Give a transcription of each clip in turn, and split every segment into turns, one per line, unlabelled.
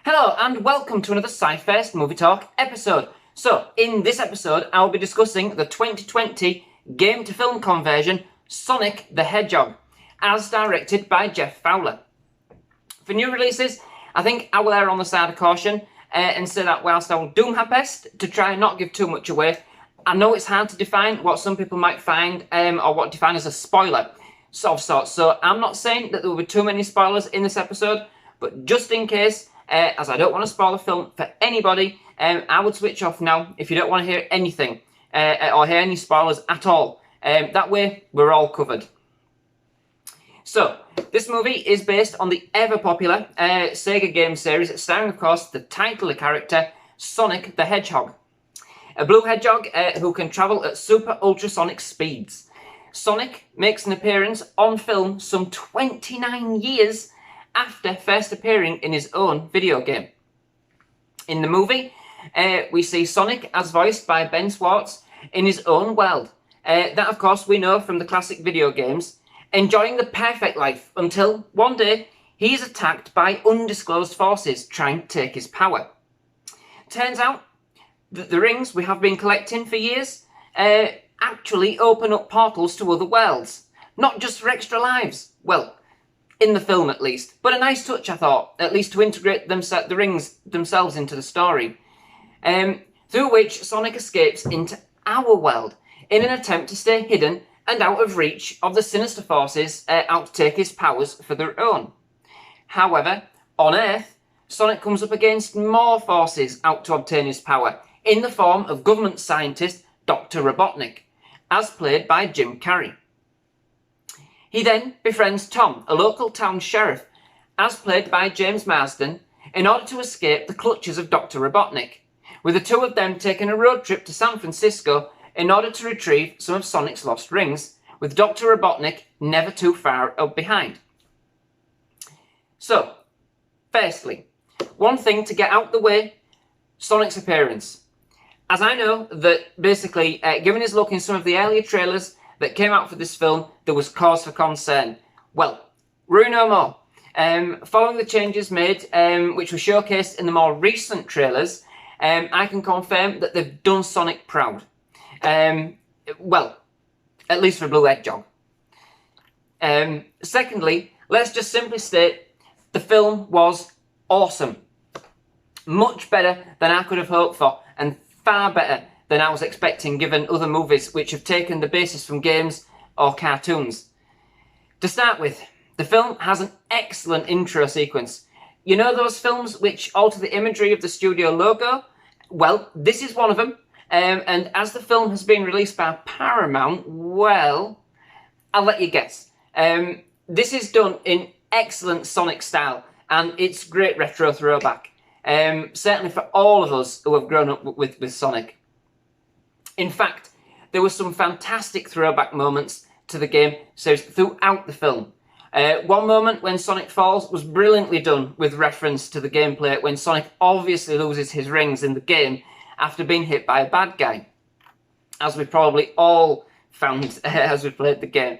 Hello and welcome to another SciFirst MovieTalk episode. So, in this episode, I'll be discussing the 2020 game-to-film conversion Sonic the Hedgehog, as directed by Jeff Fowler. For new releases, I think I will err on the side of caution and say that whilst I will do my best to try and not give too much away, I know it's hard to define what some people might find or what define as a spoiler of sorts. So I'm not saying that there will be too many spoilers in this episode, but just in case, as I don't want to spoil the film for anybody, I would switch off now if you don't want to hear anything or hear any spoilers at all. That way, we're all covered. So, this movie is based on the ever-popular Sega game series, starring, of course, the title character, Sonic the Hedgehog. A blue hedgehog who can travel at super ultrasonic speeds. Sonic makes an appearance on film some 29 years after first appearing in his own video game. In the movie, we see Sonic as voiced by Ben Schwartz in his own world. That, of course, we know from the classic video games, enjoying the perfect life until one day he is attacked by undisclosed forces trying to take his power. Turns out that the rings we have been collecting for years actually open up portals to other worlds, not just for extra lives. Well, in the film at least, but a nice touch, I thought, at least to integrate the rings themselves into the story, through which Sonic escapes into our world in an attempt to stay hidden and out of reach of the sinister forces out to take his powers for their own. However, on Earth, Sonic comes up against more forces out to obtain his power, in the form of government scientist Dr. Robotnik, as played by Jim Carrey. He then befriends Tom, a local town sheriff, as played by James Marsden, in order to escape the clutches of Dr. Robotnik, with the two of them taking a road trip to San Francisco in order to retrieve some of Sonic's lost rings, with Dr. Robotnik never too far behind. So, firstly, one thing to get out the way, Sonic's appearance. As I know that basically, given his look in some of the earlier trailers that came out for this film, there was cause for concern. Well, worry no more. Following the changes made, which were showcased in the more recent trailers, I can confirm that they've done Sonic proud. Well, at least for Blue Hedgehog. Secondly, let's just simply state the film was awesome. Much better than I could have hoped for, and far better than I was expecting given other movies which have taken the basis from games or cartoons. To start with, the film has an excellent intro sequence. You know those films which alter the imagery of the studio logo? Well, this is one of them. And as the film has been released by Paramount, well, I'll let you guess. This is done in excellent Sonic style, and it's great retro throwback. Certainly for all of us who have grown up with Sonic. In fact, there were some fantastic throwback moments to the game series throughout the film. One moment when Sonic falls was brilliantly done with reference to the gameplay when Sonic obviously loses his rings in the game after being hit by a bad guy, as we probably all found as we played the game.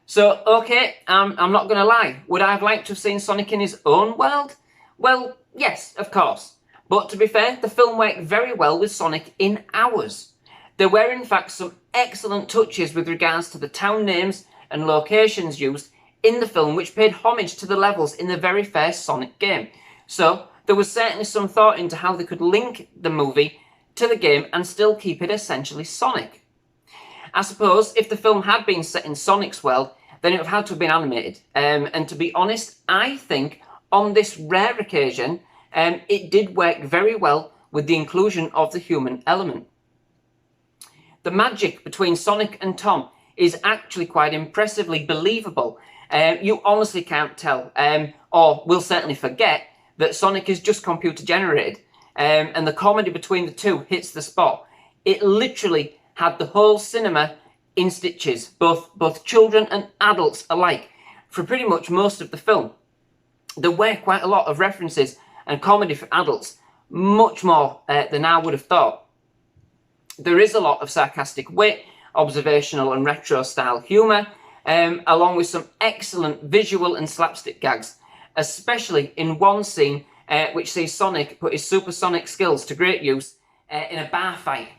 So, okay, I'm not going to lie. Would I have liked to have seen Sonic in his own world? Well, yes, of course. But to be fair, the film worked very well with Sonic in ours. There were in fact some excellent touches with regards to the town names and locations used in the film which paid homage to the levels in the very first Sonic game. So there was certainly some thought into how they could link the movie to the game and still keep it essentially Sonic. I suppose if the film had been set in Sonic's world, then it would have had to have been animated. And to be honest, I think on this rare occasion, it did work very well with the inclusion of the human element. The magic between Sonic and Tom is actually quite impressively believable. You honestly can't tell, or will certainly forget, that Sonic is just computer generated, and the comedy between the two hits the spot. It literally had the whole cinema in stitches, both children and adults alike, for pretty much most of the film. There were quite a lot of references and comedy for adults, much more than I would have thought. There is a lot of sarcastic wit, observational and retro style humour, along with some excellent visual and slapstick gags, especially in one scene which sees Sonic put his supersonic skills to great use in a bar fight.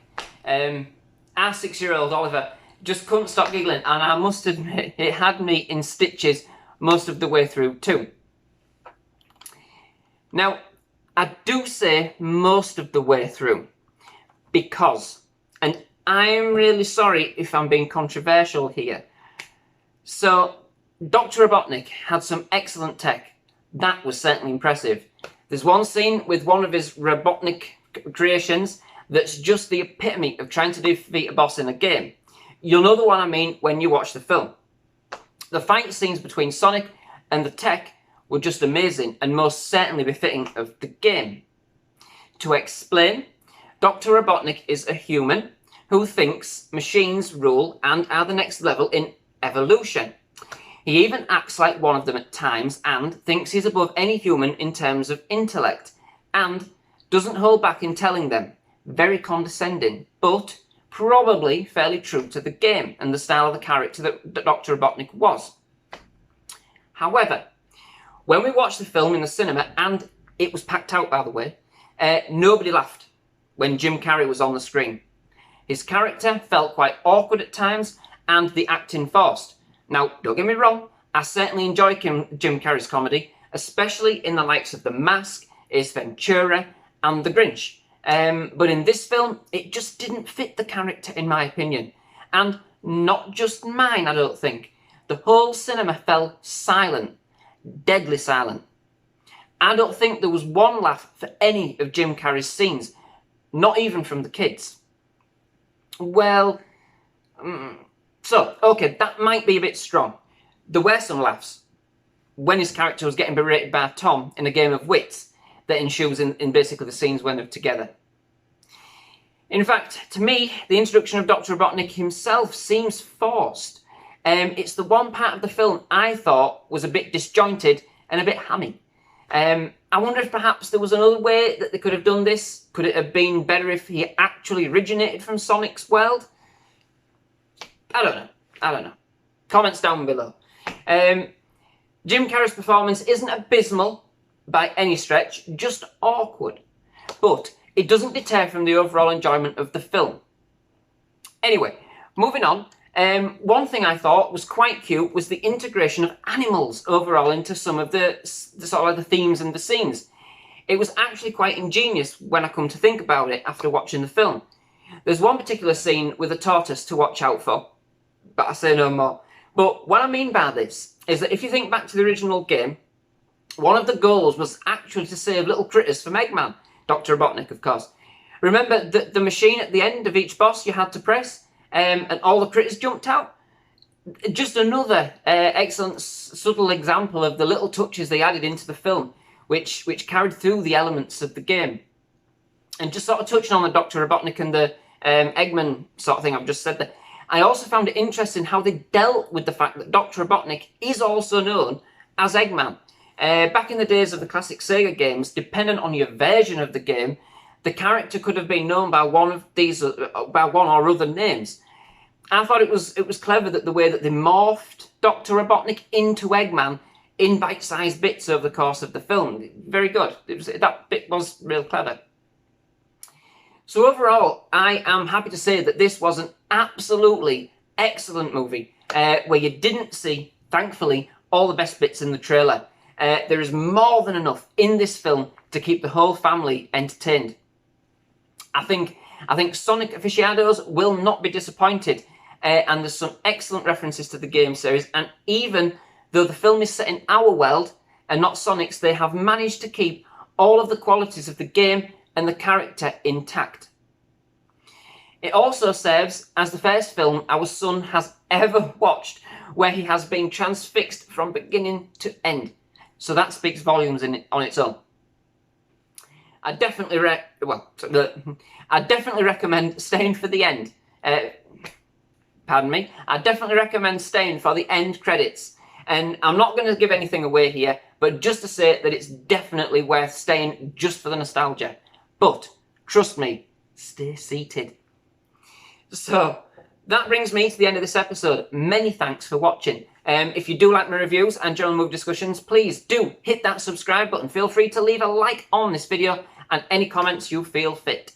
Our 6-year-old Oliver just couldn't stop giggling, and I must admit it had me in stitches most of the way through too. Now, I do say most of the way through because, and I am really sorry if I'm being controversial here, so Dr. Robotnik had some excellent tech. That was certainly impressive. There's one scene with one of his Robotnik creations that's just the epitome of trying to defeat a boss in a game. You'll know the one I mean when you watch the film. The fight scenes between Sonic and the tech were just amazing and most certainly befitting of the game. To explain, Dr. Robotnik is a human who thinks machines rule and are the next level in evolution. He even acts like one of them at times and thinks he's above any human in terms of intellect and doesn't hold back in telling them. Very condescending, but probably fairly true to the game and the style of the character that Dr. Robotnik was. However, when we watched the film in the cinema, and it was packed out by the way, nobody laughed when Jim Carrey was on the screen. His character felt quite awkward at times and the acting forced. Now, don't get me wrong, I certainly enjoy Jim Carrey's comedy, especially in the likes of The Mask, Ace Ventura and The Grinch. But in this film, it just didn't fit the character in my opinion. And not just mine, I don't think. The whole cinema fell silent, deadly silent. I don't think there was one laugh for any of Jim Carrey's scenes, not even from the kids. Well, so, okay, that might be a bit strong. There were some laughs when his character was getting berated by Tom in a game of wits that ensues in basically the scenes when they're together. In fact, to me, the introduction of Dr. Robotnik himself seems forced. It's the one part of the film I thought was a bit disjointed and a bit hammy. I wonder if perhaps there was another way that they could have done this. Could it have been better if he actually originated from Sonic's world? I don't know. Comments down below. Jim Carrey's performance isn't abysmal by any stretch, just awkward. But it doesn't deter from the overall enjoyment of the film. Anyway, moving on. One thing I thought was quite cute was the integration of animals overall into some of the sort of the themes and the scenes. It was actually quite ingenious when I come to think about it after watching the film. There's one particular scene with a tortoise to watch out for, but I say no more. But what I mean by this is that if you think back to the original game, one of the goals was actually to save little critters from Eggman, Dr. Robotnik of course. Remember the machine at the end of each boss you had to press? And all the critters jumped out. Just another excellent subtle example of the little touches they added into the film, which carried through the elements of the game. And just sort of touching on the Dr. Robotnik and the Eggman sort of thing I've just said there, I also found it interesting how they dealt with the fact that Dr. Robotnik is also known as Eggman. Back in the days of the classic Sega games, depending on your version of the game, the character could have been known by one or other names. I thought it was clever that the way that they morphed Dr. Robotnik into Eggman in bite-sized bits over the course of the film. Very good. That bit was real clever. So overall, I am happy to say that this was an absolutely excellent movie where you didn't see, thankfully, all the best bits in the trailer. There is more than enough in this film to keep the whole family entertained. I think Sonic aficionados will not be disappointed, and there's some excellent references to the game series, and even though the film is set in our world and not Sonic's, they have managed to keep all of the qualities of the game and the character intact. It also serves as the first film our son has ever watched where he has been transfixed from beginning to end. So that speaks volumes on its own. I definitely recommend staying for the end. Pardon me. I definitely recommend staying for the end credits. And I'm not going to give anything away here, but just to say that it's definitely worth staying just for the nostalgia. But trust me, stay seated. So that brings me to the end of this episode. Many thanks for watching. If you do like my reviews and general movie discussions, please do hit that subscribe button. Feel free to leave a like on this video and any comments you feel fit.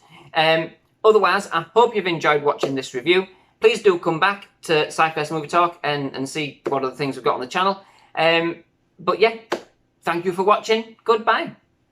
Otherwise, I hope you've enjoyed watching this review. Please do come back to SciFirst MovieTalk and see what other things we've got on the channel. But yeah, thank you for watching. Goodbye.